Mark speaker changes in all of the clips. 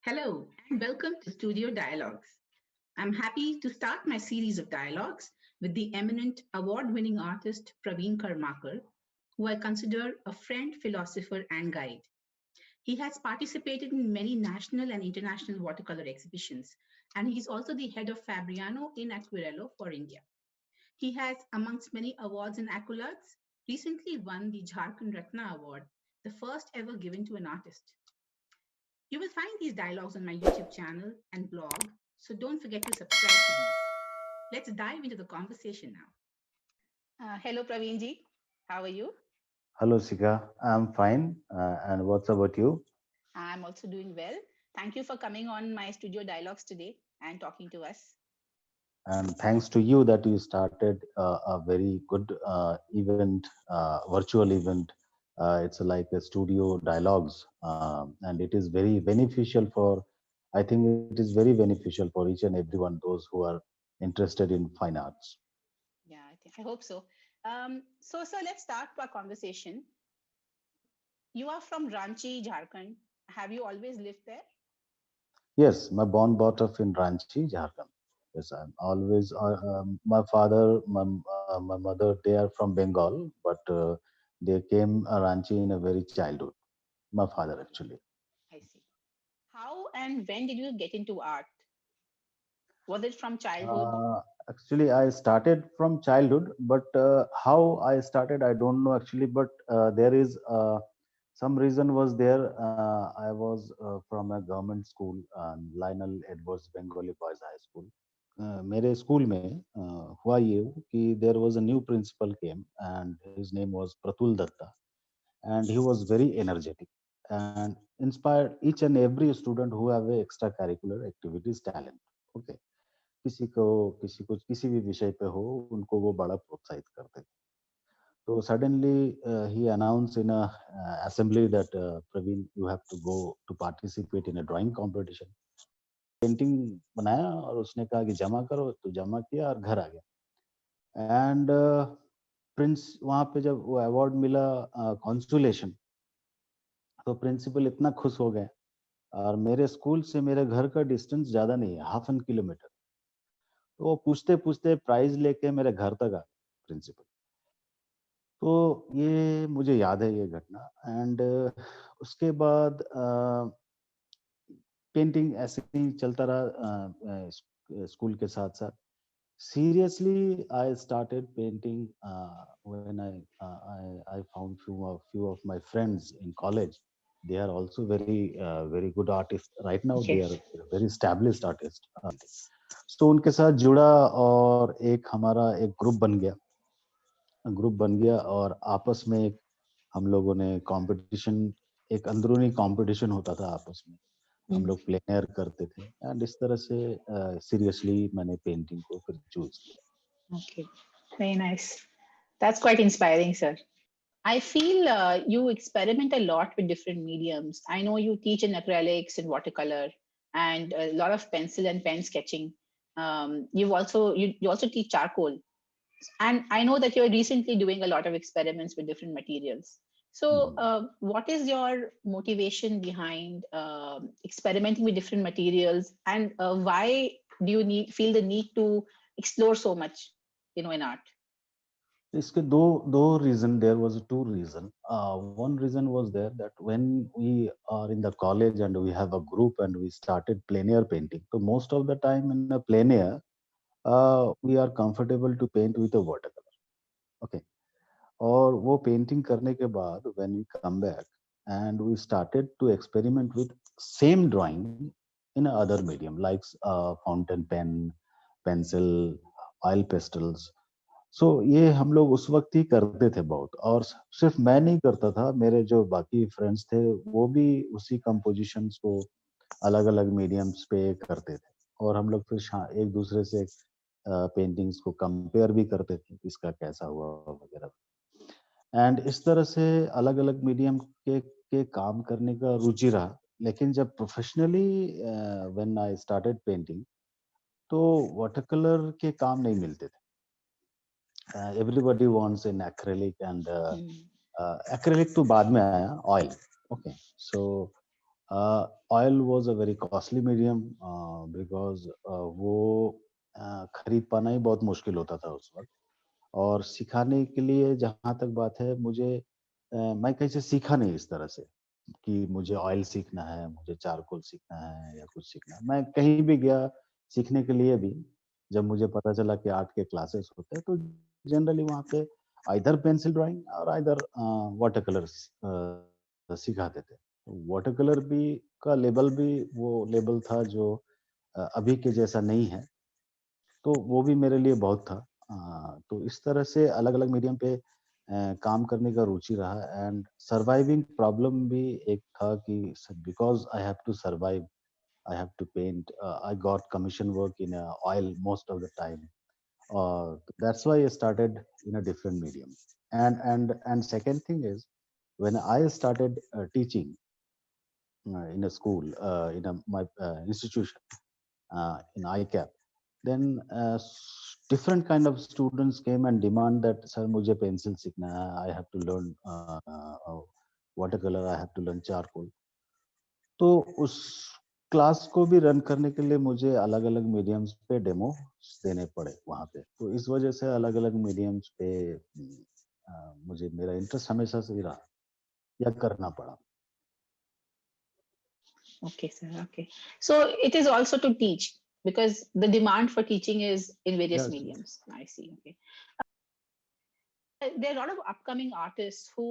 Speaker 1: Hello and welcome to Studio Dialogues. I'm happy to start my series of dialogues with the eminent award winning artist Praveen Karmakar, who I consider a friend, philosopher, and guide. He has participated in many national and international watercolor exhibitions, and he is also the head of Fabriano in Aquarello for India. He has, amongst many awards and accolades, recently won the Jharkhand Ratna Award, the first ever given to an artist. You will find these dialogues on my YouTube channel and blog, so don't forget to subscribe to these. Let's dive into the conversation now. Hello, Praveen ji. How are you?
Speaker 2: Hello, Sika. I'm fine. And what's about you?
Speaker 1: I'm also doing well. Thank you for coming on my studio dialogues today and talking to us.
Speaker 2: And thanks to you that you started a very good event, virtual event. It's like a studio dialogues, and it is very beneficial for. I think it is very beneficial for each and everyone, those who are interested in fine arts.
Speaker 1: Yeah, I hope so. So, sir, let's start our conversation. You are from Ranchi, Jharkhand. Have you always lived there?
Speaker 2: Yes, my born brought up in Ranchi, Jharkhand. Yes, I'm always. My father, my mother, they are from Bengal, but they came Ranchi in a very childhood. My father actually.
Speaker 1: I see. How and when did you get into art? Was it from childhood?
Speaker 2: Actually, I started from childhood, but how I started, I don't know actually. But there is some reason was there. I was from a government school, Lionel Edwards Bengali Boys High School. मेरे school में हुआ ये कि there was a new principal came and his name was Pratul Datta and he was very energetic and inspired each and every student who have a extracurricular activities talent. Okay, किसी को किसी भी विषय पे हो उनको वो बड़ा प्रोत्साहित करते थे. So suddenly he announced in a assembly that Praveen, you have to go to participate in a drawing competition. Painting बनाया और उसने कहा कि जमा करो, तो जमा किया और घर आ गया. एंड प्रिंस वहाँ पे जब वो अवार्ड मिला कॉन्सुलेशन, तो प्रिंसिपल इतना खुश हो गए. और मेरे स्कूल से मेरे घर का डिस्टेंस ज्यादा नहीं है, हाफ एन किलोमीटर. तो वो पूछते पूछते प्राइज लेके मेरे घर तक आ प्रिंसिपल. तो ये मुझे याद है ये घटना. एंड उसके बाद पेंटिंग ऐसे ही चलता रहा स्कूल के साथ साथ. Seriously, I started painting when I found few of my friends in college. They are also very good artists. Right now, they are
Speaker 1: Yes.
Speaker 2: very established artists. So उनके साथ जुड़ा और एक हमारा एक ग्रुप बन गया और आपस में एक हम लोगों ने कंपटीशन, एक अंदरूनी कंपटीशन होता था आपस में. हम
Speaker 1: Mm.
Speaker 2: लोग प्लेन एयर करते थे एंड इस तरह से सीरियसली मैंने पेंटिंग को फिर चूज किया.
Speaker 1: Okay. Very nice. That's quite inspiring, sir. I feel you experiment a lot with different mediums. I know you teach in acrylics and watercolor and a lot of pencil and pen sketching. You also teach charcoal, and I know that you're recently doing a lot of experiments with different materials. So,
Speaker 2: Mhm.
Speaker 1: what is your motivation behind experimenting with different materials, and why do you feel the need to explore so much, in art?
Speaker 2: इसके दो reason, there was two reason. One reason was there that when we are in the college and we have a group and we started plein air painting, तो most of the time in a plein air we are comfortable to paint with a water colour. Okay, और वो painting करने के बाद when we come back and we started to experiment with same drawing in other medium like fountain pen, pencil, oil pastels. So ये हम लोग उस वक्त ही करते थे बहुत. और सिर्फ मैं नहीं करता था, मेरे जो बाकी फ्रेंड्स थे वो भी उसी कंपोजिशंस को अलग अलग मीडियम्स पे करते थे. और हम लोग फिर एक दूसरे से पेंटिंग्स को कंपेयर भी करते थे, इसका कैसा हुआ वगैरह. एंड इस तरह से अलग अलग मीडियम के काम करने का रुचि रहा. लेकिन जब professionally when I started painting, तो वाटर कलर के काम नहीं मिलते थे. Everybody wants in acrylic and
Speaker 1: Hmm.
Speaker 2: acrylic तो बाद में आया, oil. Okay, so oil was a very costly medium because वो खरीद पाना ही बहुत मुश्किल होता था उस वक्त। और सिखाने के लिए जहाँ तक बात है, मुझे मैं कहीं से सीखा नहीं इस तरह से कि मुझे ऑयल सीखना है, मुझे चारकोल सीखना है या कुछ सीखना है। मैं कहीं भी गया सीखने के लिए भी, जब मुझे पता चला कि आर्ट के क्लासेस होते हैं, तो जनरली वहाँ पे आइदर पेंसिल ड्राइंग और आइदर वाटर कलर्स सिखाते थे। वाटर कलर भी का लेवल भी वो लेवल था जो अभी के जैसा नहीं है, तो वो भी मेरे लिए बहुत था। तो इस तरह से अलग-अलग मीडियम पे काम करने का रुचि रहा। एंड सर्वाइविंग प्रॉब्लम भी एक था कि because I have to survive, I have to paint, I got commission work in oil most of the time. That's why I started in a different medium. And second thing is, when I started teaching in a school, in my institution, in ICAP, then different kind of students came and demand that sir मुझे pencil सीखना है, I have to learn watercolor, I have to learn charcoal. तो उस class को भी run करने के लिए मुझे अलग-अलग मीडियम्स पे डेमो देने पड़े वहाँ पे। तो इस वजह से अलग-अलग मीडियम्स पे मुझे मेरा इंटरेस्ट हमेशा से ही रहा या करना पड़ा।
Speaker 1: Okay, sir. Okay. So it is also to teach because the demand for teaching is in various
Speaker 2: Yes.
Speaker 1: mediums. I see. Okay. There are a lot of upcoming artists who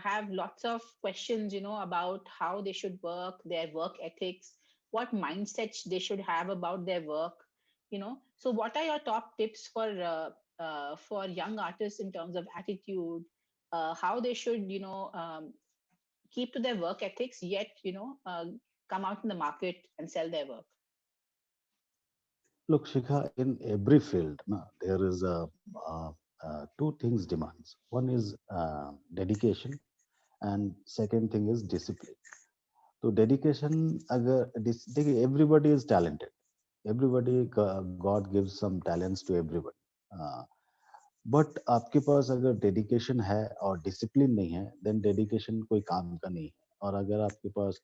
Speaker 1: have lots of questions, about how they should work, their work ethics, what mindsets they should have about their work. So, what are your top tips for young artists in terms of attitude, how they should, keep to their work ethics, yet, come out in the market and sell their work?
Speaker 2: Look, Shikha, in every field, there is two things demands. One is dedication, and second thing is discipline. तो dedication अगर देखिए, everybody is talented, everybody, God gives some talents to everybody, but आपके पास अगर dedication है और discipline नहीं है, देन डेडिकेशन कोई काम का नहीं है। और अगर आपके पास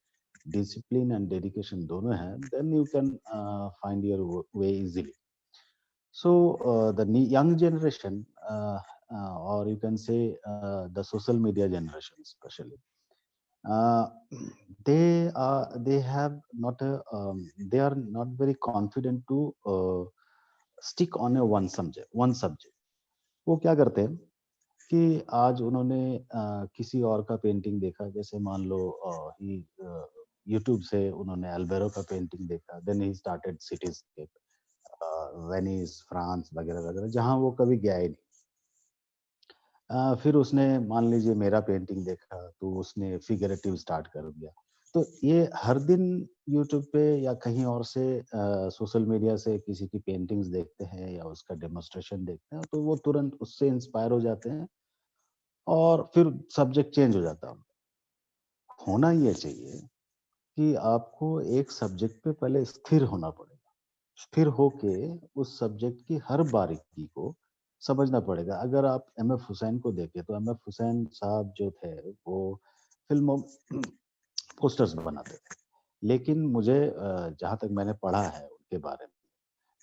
Speaker 2: डिसिप्लिन एंड डेडिकेशन दोनों है, then you can find your way easily. So the young generation, or you can say the social media generation, especially, uh, they have not a they are not very confident to stick on a one subject. वो क्या करते हैं कि आज उन्होंने किसी और का पेंटिंग देखा, जैसे मान लो ही यूट्यूब से उन्होंने अल्बेरो का पेंटिंग देखा, then he started cityscape, Venice, France वगैरह वगैरह, जहाँ वो कभी गया ही नहीं। फिर उसने मान लीजिए मेरा पेंटिंग देखा, तो उसने फिगरेटिव स्टार्ट कर दिया। तो ये हर दिन यूट्यूब पे या कहीं और से सोशल मीडिया से किसी की पेंटिंग्स देखते हैं या उसका डेमोन्स्ट्रेशन देखते हैं, तो वो तुरंत उससे इंस्पायर हो जाते हैं और फिर सब्जेक्ट चेंज हो जाता है। होना ये चाहिए कि आपको एक सब्जेक्ट पे पहले स्थिर होना पड़ेगा। स्थिर होके उस सब्जेक्ट की हर बारीकी को समझना पड़ेगा। अगर आप एमएफ हुसैन को देखें, तो एमएफ हुसैन साहब जो थे, वो फ़िल्मों पोस्टर्स बनाते थे। लेकिन मुझे जहाँ तक मैंने पढ़ा है उनके बारे में,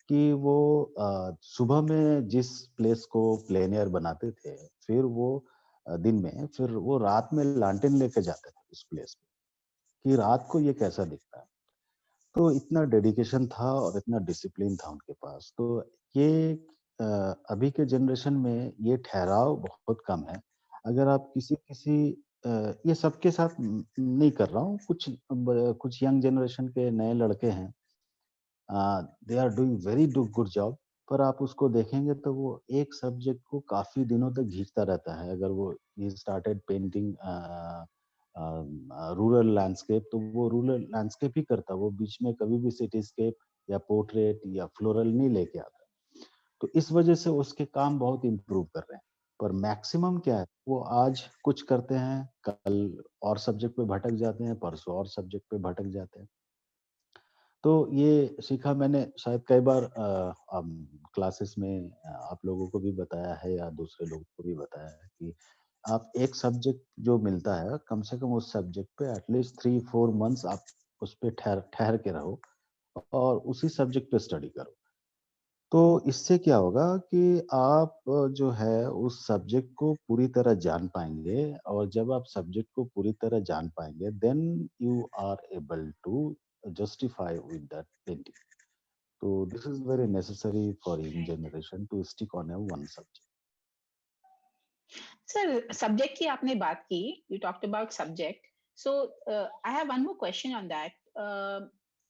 Speaker 2: कि वो सुबह में जिस प्लेस को प्लेन एयर बनाते थे, फिर वो दिन में, फिर वो रात में लालटेन लेके जाते थे उस प्लेस पे, कि रात को ये कैसा दिखता है। तो इतना डेडिकेशन था और इतना डिसिप्लिन था उनके पास। तो ये अ, अभी के जनरेशन में ये ठहराव बहुत कम है। अगर आप किसी-किसी ये सबके साथ नहीं कर रहा हूँ, कुछ यंग जनरेशन के नए लड़के हैं, they are doing very good job, पर आप उसको देखेंगे तो वो एक सब्जेक्ट को काफ़ी दिनों तक खींचता रहता है। अगर वो he started painting rural landscape, तो वो रूरल लैंडस्केप ही करता, वो बीच में कभी भी सिटीस्केप या पोर्ट्रेट या फ्लोरल नहीं लेके आता। तो इस वजह से उसके काम बहुत इम्प्रूव कर रहे हैं। पर मैक्सिमम क्या है, वो आज कुछ करते हैं, कल और सब्जेक्ट पे भटक जाते हैं, परसों और सब्जेक्ट पे भटक जाते हैं। तो ये सीखा मैंने शायद कई बार क्लासेस में आप लोगों को भी बताया है या दूसरे लोगों को भी बताया है कि आप एक सब्जेक्ट जो मिलता है कम से कम उस सब्जेक्ट पे एटलीस्ट 3-4 मंथ्स आप उस पे ठहर ठहर के रहो और उसी सब्जेक्ट पे स्टडी करो। तो इससे क्या होगा कि आप जो है उस सब्जेक्ट को पूरी तरह जान पाएँगे और जब आप सब्जेक्ट को पूरी तरह जान पाएँगे then you are able to justify with that painting. So this is very necessary for young
Speaker 1: Right.
Speaker 2: generation to stick on a one subject.
Speaker 1: Sir subject की आपने बात की, you talked about subject, so I have one more question on that.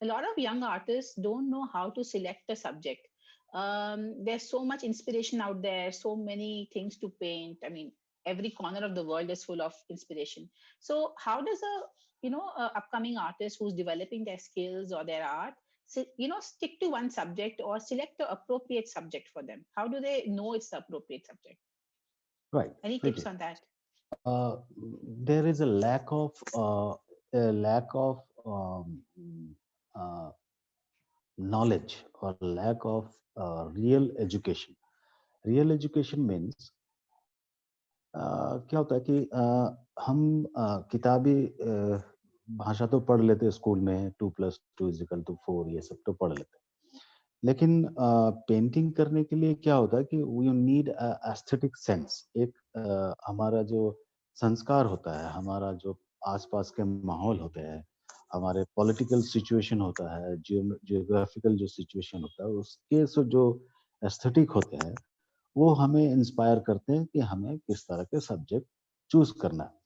Speaker 1: A lot of young artists don't know how to select a subject. There's so much inspiration out there, so many things to paint. I mean, every corner of the world is full of inspiration. So how does a upcoming artist who's developing their skills or their art, stick to one subject or select the appropriate subject for them? How do they know it's the appropriate subject?
Speaker 2: Right.
Speaker 1: Any tips
Speaker 2: Okay.
Speaker 1: on that?
Speaker 2: Uh, there is a lack of uh, knowledge or lack of real education. Real education means क्या होता है कि हम किताबी भाषा तो पढ़ लेते हैं स्कूल में 2+2 = 4 ये सब तो पढ़ लेते हैं। लेकिन पेंटिंग करने के लिए क्या होता है कि यू नीड एस्थेटिक सेंस एक हमारा जो संस्कार होता है हमारा जो आसपास के माहौल होते हैं हमारे पॉलिटिकल सिचुएशन होता है जियोग्राफिकल जो सिचुएशन होता है उसके जो एस्थेटिक होते हैं वो हमें इंस्पायर करते हैं कि हमें किस तरह के सब्जेक्ट चूज करना है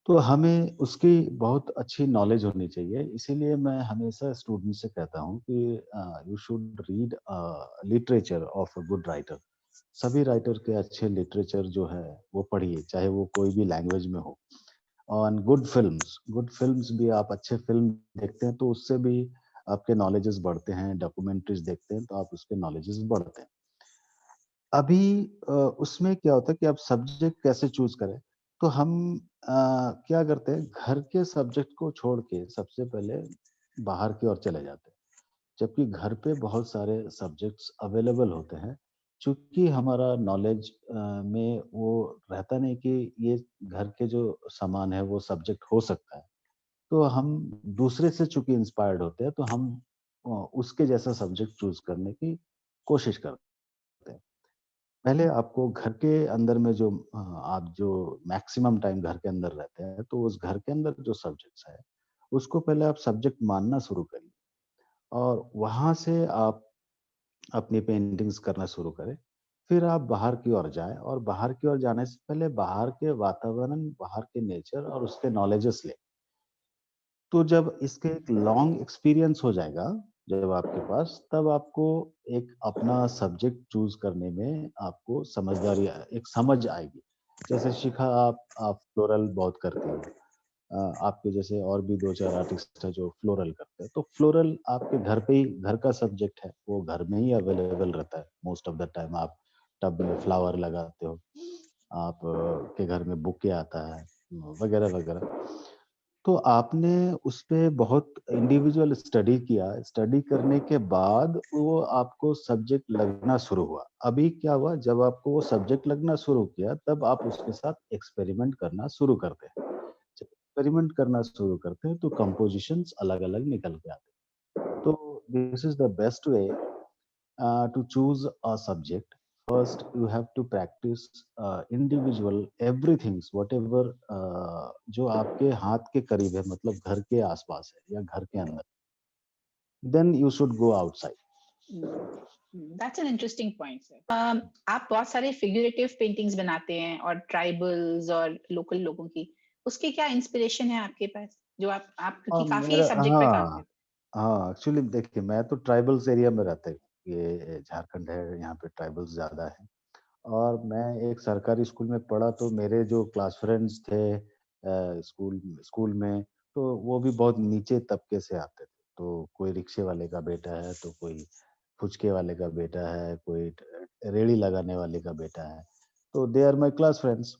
Speaker 2: तो हमें उसकी बहुत अच्छी नॉलेज होनी चाहिए इसीलिए मैं हमेशा स्टूडेंट से कहता हूँ कि you should read literature of a good writer सभी राइटर के अच्छे लिटरेचर जो है वो पढ़िए चाहे वो कोई भी लैंग्वेज में हो और गुड फिल्म्स भी आप अच्छे फिल्म देखते हैं तो उससे भी आपके नॉलेजेस बढ़ते हैं डॉक्यूमेंट्रीज देखते हैं तो आप उसके नॉलेजेस बढ़ते हैं अभी उसमें क्या होता है कि आप सब्जेक्ट कैसे चूज करें तो हम क्या करते हैं घर के सब्जेक्ट को छोड़ के सबसे पहले बाहर की ओर चले जाते हैं जबकि घर पे बहुत सारे सब्जेक्ट्स अवेलेबल होते हैं चूंकि हमारा नॉलेज में वो रहता नहीं कि ये घर के जो सामान है वो सब्जेक्ट हो सकता है तो हम दूसरे से चूंकि इंस्पायर्ड होते हैं तो हम उसके जैसा सब्जेक्ट चूज करने की कोशिश करते हैं पहले आपको घर के अंदर में आप जो मैक्सिमम टाइम घर के अंदर रहते हैं तो उस घर के अंदर जो सब्जेक्ट्स है उसको पहले आप सब्जेक्ट मानना शुरू करिए और वहां से आप अपनी पेंटिंग्स करना शुरू करें फिर आप बाहर की ओर जाएं और बाहर की ओर जाने से पहले बाहर के वातावरण बाहर के नेचर और उसके नॉलेजेस लें तो जब इसके एक लॉन्ग एक्सपीरियंस हो जाएगा जब आपके पास तब आपको एक अपना सब्जेक्ट चूज करने में आपको एक समझ आएगी जैसे शिखा आप फ्लोरल बहुत करती हो आपके जैसे और भी 2-4 आर्टिस्ट है जो फ्लोरल करते हैं तो फ्लोरल आपके घर पे ही घर का सब्जेक्ट है वो घर में ही अवेलेबल रहता है मोस्ट ऑफ द टाइम आप टब में फ्लावर लगाते हो आप के घर में बुके आता है वगैरह वगैरह तो आपने उस पे बहुत इंडिविजुअल स्टडी किया स्टडी करने के बाद वो आपको सब्जेक्ट लगना शुरू हुआ अभी क्या हुआ जब आपको वो सब्जेक्ट लगना शुरू किया तब आप उसके साथ एक्सपेरिमेंट करना शुरू करते हैं जब एक्सपेरिमेंट करना शुरू करते हैं तो कंपोजिशंस अलग अलग निकल के आते हैं तो this is the best way to choose a subject first you have to practice individual everything whatever जो आपके हाथ के करीब है मतलब घर के आसपास है या घर के अंदर then you should go outside
Speaker 1: that's an interesting point sir. आप बहुत सारे फिगरेटिव पेंटिंग्स बनाते हैं और ट्राइबल्स और लोकल लोगों की उसके क्या इंस्पिरेशन है आपके पास जो आप क्योंकि काफी
Speaker 2: मेरा
Speaker 1: सब्जेक्ट पे काम
Speaker 2: हाँ
Speaker 1: करते
Speaker 2: हाँ एक्चुअली देखिए मैं तो ट्राइबल्स एरिया में रहता हूँ ये झारखंड है यहाँ पे ट्राइबल्स ज्यादा है और मैं एक सरकारी स्कूल में पढ़ा तो मेरे जो क्लास फ्रेंड्स थे स्कूल स्कूल में तो वो भी बहुत नीचे तबके से आते थे तो कोई रिक्शे वाले का बेटा है तो कोई फुचके वाले का बेटा है कोई रेड़ी लगाने वाले का बेटा है तो they are my class friends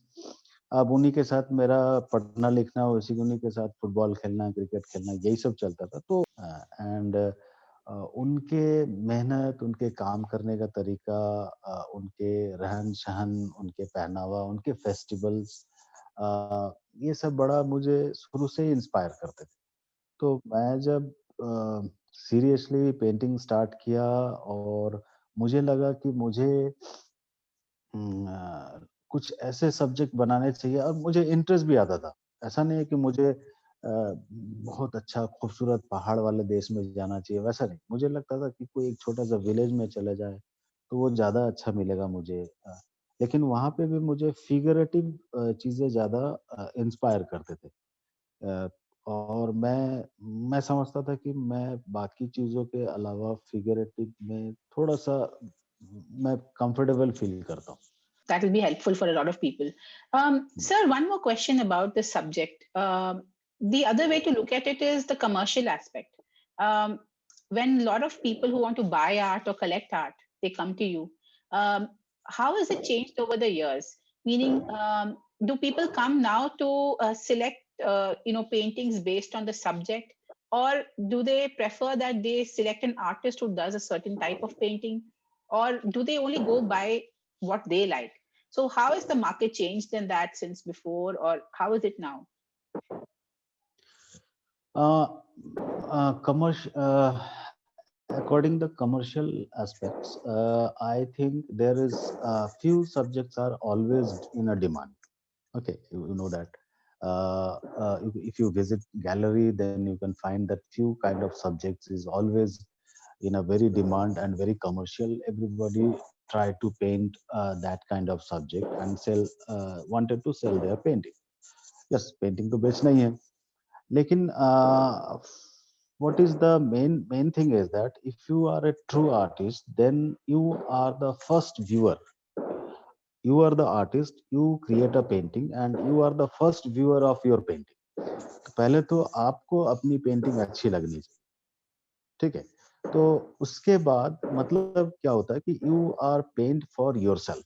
Speaker 2: अब उन्हीं के साथ मेरा पढ़ना लिखना उसी उन्हीं के साथ फुटबॉल खेलना क्रिकेट खेलना यही सब चलता था तो एंड उनके मेहनत, उनके काम करने का तरीका, उनके रहन-सहन, उनके पहनावा, उनके फेस्टिवल्स, ये सब बड़ा मुझे शुरू से ही इंस्पायर करते थे। तो मैं जब सीरियसली पेंटिंग स्टार्ट किया और मुझे लगा कि मुझे कुछ ऐसे सब्जेक्ट बनाने चाहिए और मुझे इंटरेस्ट भी आता था। ऐसा नहीं है कि मुझे बहुत अच्छा खूबसूरत पहाड़ वाले देश में जाना चाहिए, वैसा नहीं। मुझे लगता था कि कोई एक छोटा-सा विलेज में चला जाए, तो वो ज़्यादा अच्छा मिलेगा मुझे। लेकिन वहाँ पे भी मुझे फिगरेटिव चीज़ें ज़्यादा इंस्पायर करते थे। अ, और मैं समझता था कि मैं बाकी चीज़ों के अलावा फिगरेटिव में थोड़ा-सा मैं कंफर्टेबल फ़ील करता हूँ।
Speaker 1: That will be helpful for a lot of people. Sir, one more question about the subject. The other way to look at it is the commercial aspect. Um, when a lot of people who want to buy art or collect art, they come to you. Um, how has it changed over the years? Meaning, do people come now to select, paintings based on the subject, or do they prefer that they select an artist who does a certain type of painting, or do they only go by what they like? So how has the market changed in that since before, or how is it now?
Speaker 2: Uh, according the commercial aspects, I think there is few subjects are always in a demand. Okay, you know that. If you visit gallery, then you can find that few kind of subjects is always in a very demand and very commercial. Everybody try to paint that kind of subject and sell, wanted to sell their painting. Yes, painting to बेचना ही है. लेकिन what is the main thing is that if you are a true artist, then you are the first viewer. You are the artist, you create a painting and you are the first viewer of your painting. तो पहले तो आपको अपनी painting अच्छी लगनी चाहिए, ठीक है? तो उसके बाद मतलब क्या होता है कि you are paint for yourself.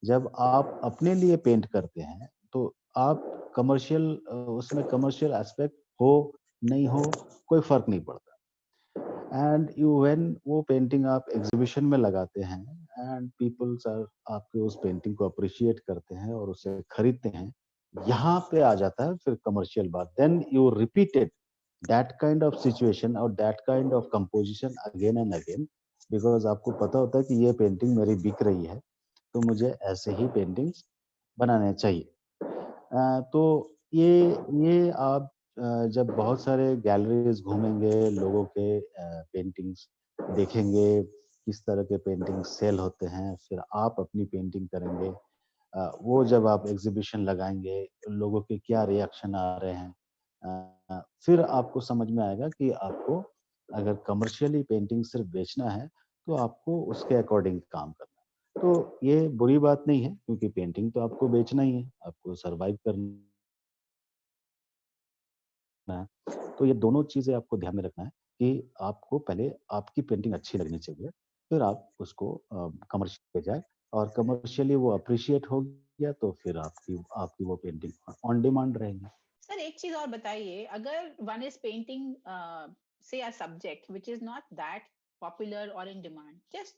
Speaker 2: जब आप अपने लिए पेंट करते हैं, तो आप कमर्शियल उसमें कमर्शियल एस्पेक्ट हो, नहीं हो, कोई फ़र्क नहीं पड़ता। एंड यू व्हेन वो पेंटिंग आप एग्ज़िबिशन में लगाते हैं एंड पीपल्स आर आपके उस पेंटिंग को एप्रिशिएट करते हैं और उसे खरीदते हैं। यहाँ पे आ जाता है फिर कमर्शियल बात। Then you repeated that kind of situation और that kind of composition again and again because आपको पता होता है कि ये पेंटिंग मेरी बिक रही है, तो मुझे ऐसे ही पेंटिंग्स बनाने चाहिए। तो ये आप जब बहुत सारे गैलरीज घूमेंगे, लोगों के पेंटिंग्स देखेंगे, किस तरह के पेंटिंग सेल होते हैं, फिर आप अपनी पेंटिंग करेंगे। वो जब आप एग्जीबिशन लगाएंगे, लोगों के क्या रिएक्शन आ रहे हैं, फिर आपको समझ में आएगा कि आपको अगर कमर्शियली पेंटिंग सिर्फ बेचना है, तो आपको उसके अकॉर्डिंग काम करना है। तो ये बुरी बात नहीं है क्योंकि पेंटिंग तो आपको बेचना ही है, आपको सर्वाइव करना है। तो ये दोनों चीज़ें आपको ध्यान में रखना है कि आपको पहले आपकी पेंटिंग अच्छी लगनी चाहिए, फिर आप उसको कमर्शियल पे जाएँ और कमर्शियली वो एप्रिशिएट हो गया तो फिर आपकी आपकी वो पेंटिंग ऑन डिमांड रहेगी।
Speaker 1: सर एक चीज और बताइए, अगर one is painting say a subject which is not that popular or in demand, just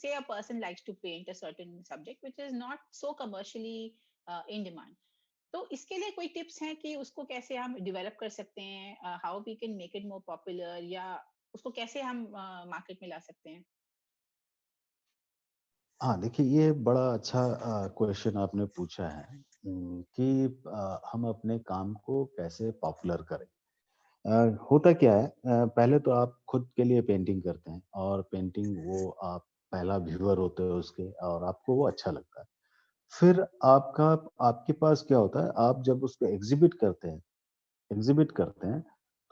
Speaker 1: say a person likes to paint a certain subject which is not so commercially in demand, तो इसके लिए कोई tips हैं कि उसको कैसे हम develop कर सकते हैं, how we can make it more popular, या उसको कैसे हम मार्केट में ला सकते हैं?
Speaker 2: हाँ, देखिए ये बड़ा अच्छा क्वेश्चन आपने पूछा है कि हम अपने काम को कैसे पॉपुलर करें। होता क्या है पहले तो आप खुद के लिए पेंटिंग करते हैं और पेंटिंग वो आप पहला व्यूअर होते हो उसके और आपको वो अच्छा लगता है। फिर आपका आपके पास क्या होता है, आप जब उसको एग्ज़िबिट करते हैं,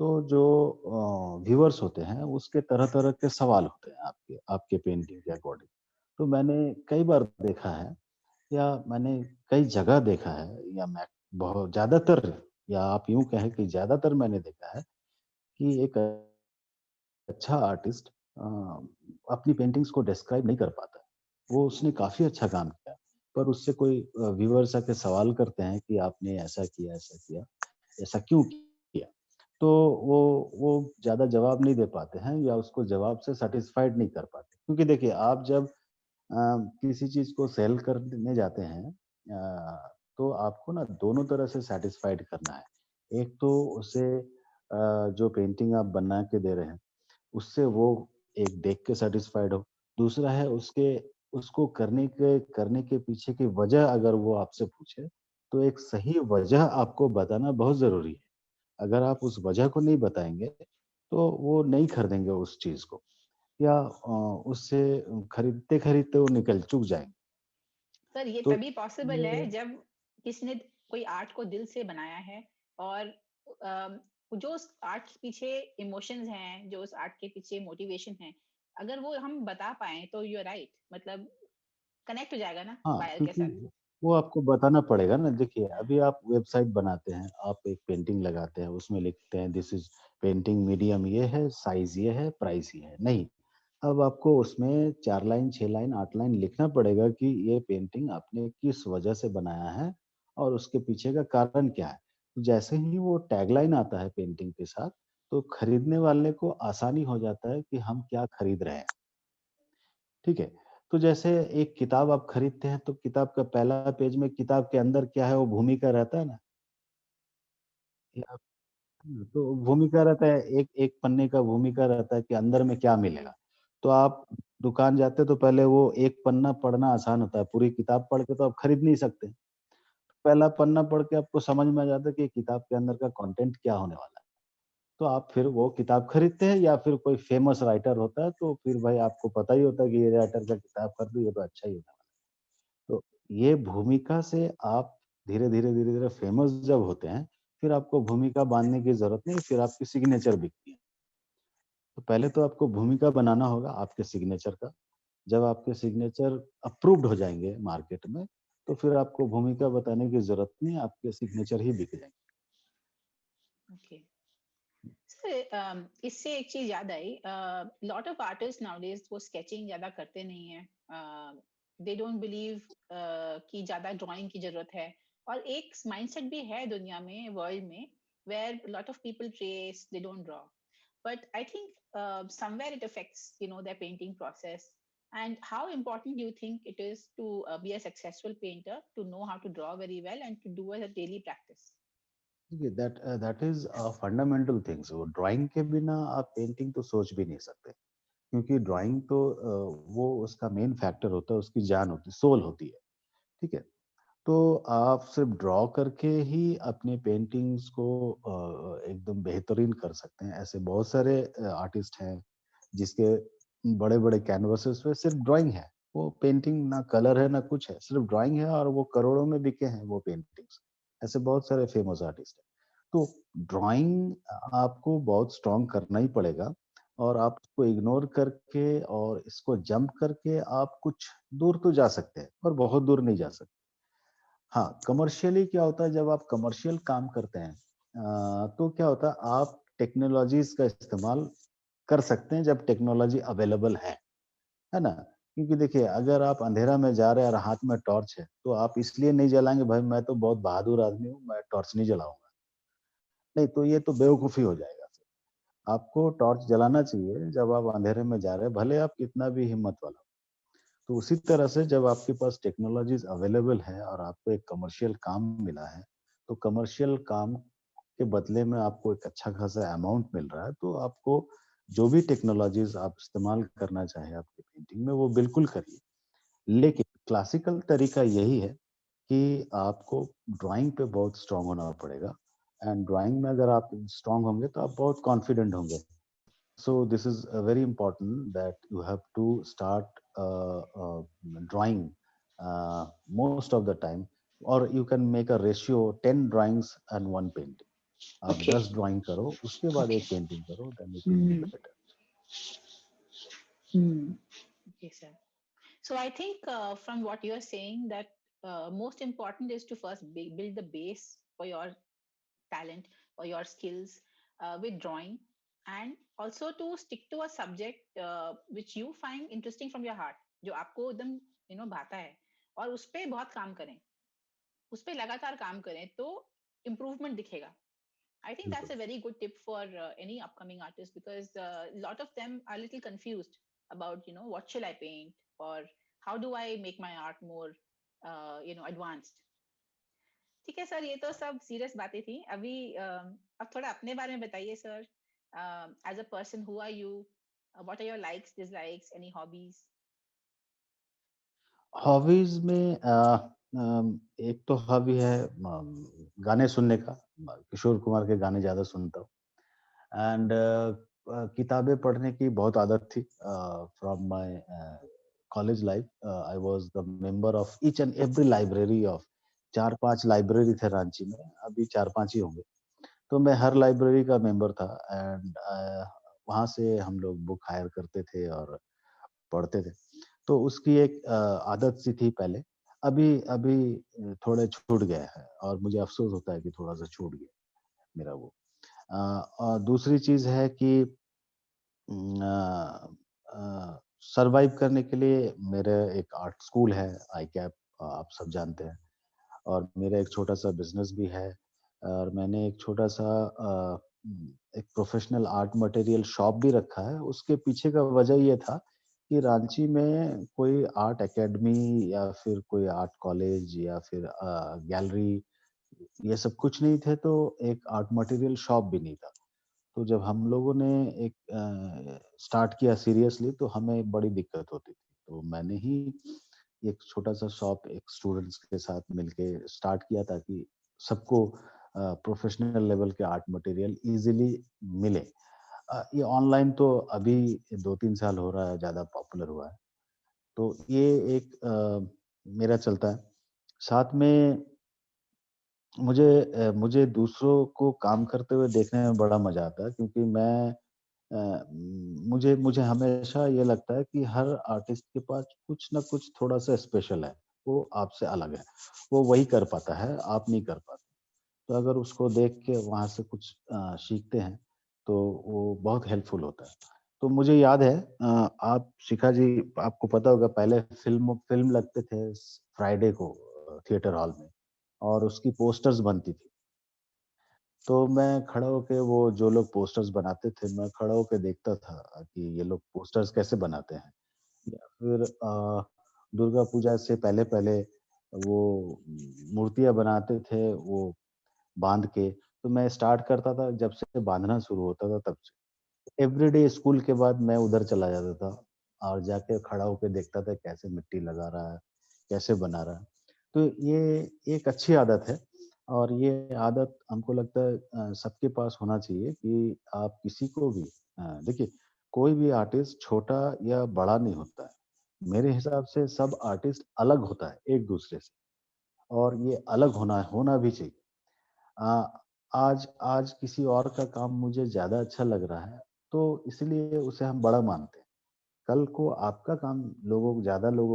Speaker 2: तो जो व्यूअर्स होते हैं, उसके तरह-तरह के सवाल होते हैं आपके आपके पेंटिंग के अकॉर्डिंग। तो मैंने कई बार देखा है या मैंने कई जगह देखा है या मैं बहुत ज़्यादातर या आप यूँ कहें कि ज़्यादातर मैंने देखा है कि एक अच्छा आर्टिस्ट अपनी पेंटिंग्स को डिस्क्राइब नहीं कर पाता। वो उसने काफ़ी अच्छा काम किया, पर उससे कोई व्यूअर्स आके सवाल करते हैं कि आपने ऐसा किया, ऐसा क्यों किया? तो वो ज़्यादा जवाब नहीं दे पाते हैं या उसको जवाब से सैटिस्फाइड नहीं कर पाते। क्योंकि देखिए आप जब अ, किसी चीज़ को सेल करने जाते हैं तो आपको ना दोनों तरह से सैटिस्फाइड करना है। एक तो उसे जो पेंटिंग आप बना के दे रहे हैं, उससे वो एक देख के सैटिस्फाइड हो। दूसरा है उसके उसको करने के पीछे की वजह अगर वो आपसे पूछे, तो एक सही वजह आपको बताना बहुत ज़रूरी है। अगर आप उस वजह को नहीं बताएँगे, तो वो नहीं खरीदेंगे उस चीज़ को या उससे खरीदते-खरीदते वो चूक जाएँगे।
Speaker 1: सर ये
Speaker 2: तो
Speaker 1: तभी पॉसिबल है
Speaker 2: ये
Speaker 1: जब किसने कोई आर्ट को दिल से बनाया है और अम, जो उस आर्ट के पीछे इमोशंस हैं, जो उस आर्ट के पीछे मोटिवेशन है, अगर वो हम बता पाए तो यू आर राइट, मतलब कनेक्ट हो जाएगा ना
Speaker 2: हाँ,
Speaker 1: बायर के
Speaker 2: क्योंकि
Speaker 1: साथ।
Speaker 2: वो आपको बताना पड़ेगा ना। देखिए,
Speaker 1: हाँ।
Speaker 2: अभी आप वेबसाइट बनाते हैं, आप एक पेंटिंग लगाते हैं, उसमें लिखते हैं दिस इज़ पेंटिंग मीडियम ये है, साइज़ ये है, प्राइस ये है। नहीं, अब आपको उसमें 4 लाइन, 6 लाइन, 8 लाइन लिखना पड़ेगा कि ये पेंटिंग आपने किस वजह से बनाया है और उसके पीछे का कारण क्या है। तो जैसे ही वो टैगलाइन आता है पेंटिंग के साथ, तो खरीदने वाले को आसानी हो जाता है कि हम क्या खरीद रहे हैं। ठीक है? तो जैसे एक किताब आप खरीदते हैं, तो किताब का पहला पेज में किताब के अंदर क्या है, वो भूमिका रहता है ना? या तो भूमिका रहता है, एक एक पन्ने का भूमिका रहता है कि अंदर में क्या मिलेगा। तो आप दुकान जाते हो तो पहले वो एक पन्ना पढ़ना आसान होता है, पूरी किताब पढ़ के तो आप खरीद नहीं सकते। पहला पन्ना पढ़ के आपको समझ में आ जाता है कि किताब के अंदर का कंटेंट क्या होने वाला है। तो आप फिर वो किताब खरीदते हैं या फिर कोई फेमस राइटर होता है, तो फिर भाई आपको पता ही होता है कि ये राइटर का किताब खरीदो, ये तो अच्छा ही होगा। तो ये भूमिका से आप धीरे-धीरे, धीरे-धीरे फेमस जब होते हैं, फिर आपको भूमिका बाँधने की ज़रूरत नहीं, फिर आपकी सिग्नेचर दिखती है। तो पहले तो आपको भूमिका बनाना होगा आपके सिग्नेचर का। जब आपके सिग्नेचर अप्रूव्ड हो जाएँगे मार्केट में, तो फिर आपको भूमिका बताने की ज़रूरत नहीं, आपके सिग्नेचर ही बिक जाएँगे।
Speaker 1: ओके सर, इससे एक चीज याद आई, लॉट ऑफ आर्टिस्ट नाउडेज वो स्केचिंग ज्यादा करते नहीं है, दे डोंट बिलीव कि ज्यादा ड्राइंग की जरूरत है। और एक माइंडसेट भी है दुनिया में, वर्ल्ड में, where lot of people trace, they don't draw, but I think somewhere it affects, you know, their painting process. And how important do you think it is to be a successful painter, to know how to draw very well and to do as a daily practice?
Speaker 2: देखिए that is fundamental things. वो drawing के बिना आप painting तो सोच भी नहीं सकते। क्योंकि ड्राइंग तो वो उसका मेन फैक्टर होता है, उसकी जान होती है, सोल होती है। ठीक है? तो आप सिर्फ ड्रॉ करके ही अपनी पेंटिंग्स को एकदम बेहतरीन कर सकते हैं। ऐसे बहुत सारे आर्टिस्ट हैं जिसके बड़े-बड़े कैनवासेस पे सिर्फ ड्राइंग है। वो पेंटिंग ना कलर है ना कुछ है, सिर्फ ड्राइंग है और वो करोड़ों में बिके हैं वो पेंटिंग्स। ऐसे बहुत सारे फेमस आर्टिस्ट हैं। तो ड्राइंग आपको बहुत स्ट्रॉन्ग करना ही पड़ेगा और आप उसको इग्नोर करके और इसको जंप करके आप कुछ दूर तो जा सकते हैं, पर बहुत दूर नहीं जा सकते। हाँ, कमर्शियली क्या होता है जब आप कमर्शियल काम करते हैं तो क्या होता है आप टेक्नोलॉजीज़ का इस्तेमाल कर सकते हैं जब टेक्नोलॉजी अवेलेबल है ना? क्योंकि देखिए अगर आप अंधेरा में जा रहे हैं और हाथ में टॉर्च है, तो आप इसलिए नहीं जलाएँगे भाई मैं तो बहुत बहादुर आदमी हूँ, मैं टॉर्च नहीं जलाऊँगा। नहीं, तो ये तो बेवकूफ़ी हो जाएगा फिर। आपको टॉर्च जलाना चाहिए जब आप अंधेरे में जा रहे हैं, भले आप कितना भी हिम्मत वाला हो। तो उसी तरह से जब आपके पास टेक्नोलॉजीज़ अवेलेबल है और आपको एक कमर्शियल काम मिला है, तो कमर्शियल काम के बदले में आपको एक अच्छा खासा अमाउंट मिल रहा है, तो आपको जो भी टेक्नोलॉजीज़ आप इस्तेमाल करना चाहें आपकी पेंटिंग में, वो बिल्कुल करिए। लेकिन क्लासिकल तरीका यही है कि आपको ड्राइंग पे बहुत स्ट्रॉन्ग होना पड़ेगा एंड ड्राइंग में अगर आप स्ट्रॉन्ग होंगे, तो आप बहुत कॉन्फिडेंट होंगे। So this is very important that you have to start drawing most of the time, or you can make a ratio 10 drawings and one painting. आप
Speaker 1: Okay.
Speaker 2: 10 ड्राइंग करो, उसके बाद
Speaker 1: Okay.
Speaker 2: एक पेंटिंग करो, then it will be
Speaker 1: Hmm.
Speaker 2: better.
Speaker 1: Hmm. Okay, sir. So I think from what you're saying that most important is to first build the base for your talent or your skills with drawing, and also to stick to a subject which you find interesting from your heart, जो आपको एकदम भाता है, और उस पे बहुत काम करें, उस पे लगातार काम करें तो इम्प्रूवमेंट दिखेगा। I think that's a very good tip for any upcoming artist, because a lot of them are a little confused about, what shall I paint, or how do I make my art more, advanced. ठीक है sir, ये तो सब serious बातें थी। अभी अब थोड़ा अपने बारे में बताइए sir. As a person, who are you, what are your likes, dislikes, any hobbies?
Speaker 2: Hobbies में एक तो हॉबी है गाने सुनने का। किशोर कुमार के गाने ज्यादा सुनता हूँ। एंड किताबें पढ़ने की बहुत आदत थी from my college life. I was the member of each and every library of 4-5 library थे रांची में, अभी 4-5 ही होंगे। तो मैं हर लाइब्रेरी का मेंबर था एंड वहाँ से हम लोग बुक हायर करते थे और पढ़ते थे। तो उसकी एक आदत सी थी पहले। अभी अभी थोड़ा छूट गया है और मुझे अफ़सोस होता है कि थोड़ा-सा छूट गया मेरा वो। और दूसरी चीज़ है कि सर्वाइव करने के लिए मेरे एक आर्ट स्कूल है, आईकैप, आप सब जानते हैं। और मेरा एक छोटा-सा बिज़नेस भी है और मैंने एक छोटा-सा एक प्रोफ़ेशनल आर्ट मटेरियल शॉप भी रखा है। उसके पीछे का वजह ये था कि रांची में कोई आर्ट अकेडमी या फिर कोई आर्ट कॉलेज या फिर गैलरी, ये सब कुछ नहीं थे, तो एक आर्ट मटेरियल शॉप भी नहीं था। तो जब हम लोगों ने एक स्टार्ट किया सीरियसली, तो हमें बड़ी दिक्कत होती थी। तो मैंने ही एक छोटा-सा शॉप एक स्टूडेंट्स के साथ मिलके स्टार्ट किया ताकि सबको प्रोफेशनल लेवल के आर्ट मटेरियल ईज़िली मिले। ये ऑनलाइन तो अभी 2-3 साल हो रहा है, ज़्यादा पॉपुलर हुआ है। तो ये एक मेरा चलता है। साथ में मुझे दूसरों को काम करते हुए देखने में बड़ा मज़ा आता है, क्योंकि मुझे मुझे हमेशा ये लगता है कि हर आर्टिस्ट के पास कुछ ना कुछ थोड़ा-सा स्पेशल है, वो आपसे अलग है। वो वही कर पाता है, आप नहीं कर पाते। तो अगर उसको देख के वहाँ से कुछ सीखते हैं, तो वो बहुत हेल्पफुल होता है। तो मुझे याद है, आप शिखा जी, आपको पता होगा पहले फ़िल्म फ़िल्म लगते थे फ्राइडे को थिएटर हॉल में और उसकी पोस्टर्स बनती थी। तो मैं खड़ा होके वो जो लोग पोस्टर्स बनाते थे, मैं खड़ा होके देखता था कि ये लोग पोस्टर्स कैसे बनाते हैं। या फिर दुर्गा पूजा से पहले-पहले वो मूर्तियाँ बनाते थे वो बाँध के, तो मैं स्टार्ट करता था जब से बाँधना शुरू होता था तब से। एवरीडे स्कूल के बाद मैं उधर चला जाता था और जाके खड़ा होके देखता था कैसे मिट्टी लगा रहा है, कैसे बना रहा है। तो ये एक अच्छी आदत है और ये आदत हमको लगता है सबके पास होना चाहिए कि आप किसी को भी देखिए, कोई भी आर्टिस्ट छोटा या बड़ा नहीं होता है। मेरे हिसाब से सब आर्टिस्ट अलग होता है एक-दूसरे से और ये अलग होना होना भी चाहिए। अ, आज आज किसी और का काम मुझे ज़्यादा अच्छा लग रहा है, तो इसलिए उसे हम बड़ा मानते हैं। कल को आपका काम लोगों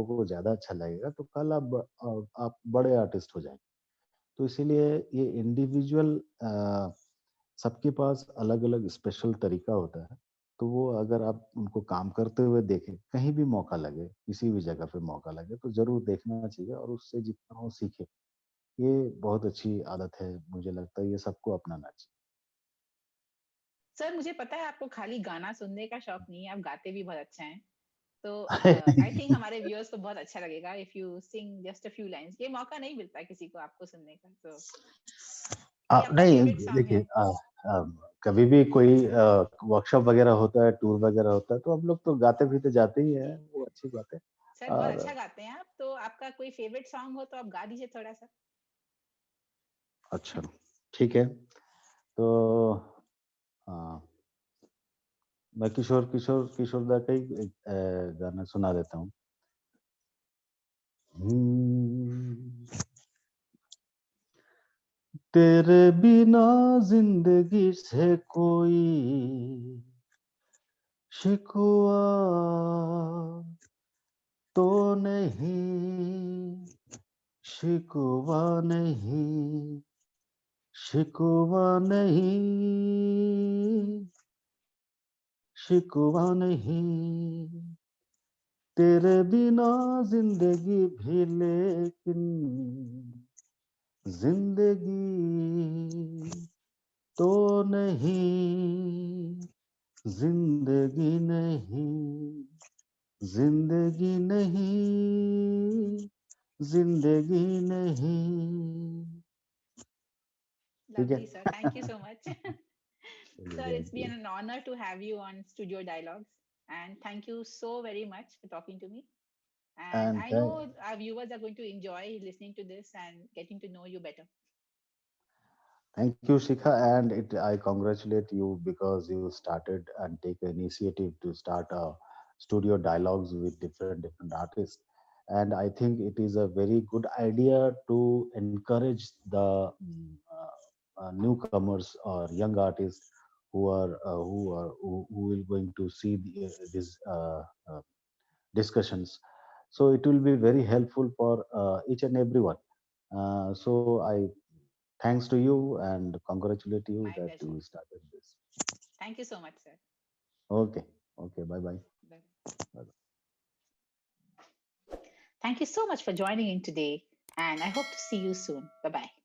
Speaker 2: को ज़्यादा अच्छा लगेगा, तो कल आप बड़े आर्टिस्ट हो जाएँगे। तो इसीलिए ये इंडिविजुअल सबके पास अलग-अलग स्पेशल तरीका होता है। तो वो अगर आप उनको काम करते हुए देखें, कहीं भी मौका लगे, किसी भी जगह पे मौका लगे, तो ज़रूर देखना चाहिए और उससे जितना हो सीखें। ये बहुत अच्छी आदत है, मुझे लगता है ये सबको अपनाना चाहिए।
Speaker 1: सर, मुझे पता है आपको खाली गाना सुनने का शौक नहीं है, आप गाते भी बहुत अच्छा हैं। तो आई थिंक हमारे व्यूअर्स को बहुत अच्छा लगेगा if you sing just a few lines. ये मौका नहीं मिलता है किसी को आपको सुनने का, तो कोई आपका
Speaker 2: नहीं,
Speaker 1: फेवरेट सॉन्ग
Speaker 2: देखिए,
Speaker 1: है?
Speaker 2: अ, कभी भी कोई वर्कशॉप वगैरह होता है, टूर वगैरह होता है, तो हम लोग तो गाते-पीते जाते ही हैं, वो अच्छी बात है।
Speaker 1: सर, बहुत
Speaker 2: और
Speaker 1: अच्छा गाते हैं आप, तो आपका कोई फेवरेट सॉन्ग हो तो आप गा दीजिए थोड़ा सा।
Speaker 2: अच्छा, ठीक है। तो हाँ, मैं किशोर दा का ही एक गाना सुना देता हूँ। हम्म, तेरे बिना जिंदगी से कोई शिकवा तो नहीं, शिकवा नहीं, शिकवा नहीं, शिकवा नहीं, तेरे बिना जिंदगी भी लेकिन जिंदगी तो जिंदगी नहीं, जिंदगी नहीं. ठीक है.
Speaker 1: Lovely, sir. Thank you so much. Sir,
Speaker 2: Thank
Speaker 1: it's been
Speaker 2: you.
Speaker 1: an honor to have you on Studio Dialogues. And thank you so very much for talking to me. And
Speaker 2: And
Speaker 1: I know our viewers are going to enjoy listening to this and getting to know you better.
Speaker 2: thank you, Shikha. And I congratulate you because you started and take initiative to start a studio dialogues with different artists. And I think it is a very good idea to encourage the newcomers or young artists who will going to see these discussions. So it will be very helpful for each and everyone. So I thanks to you and congratulate you
Speaker 1: My
Speaker 2: that
Speaker 1: pleasure.
Speaker 2: you started this.
Speaker 1: Thank you so much, sir.
Speaker 2: Okay. Okay. Bye bye.
Speaker 1: Bye. Thank you so much for joining in today. And I hope to see you soon. Bye bye.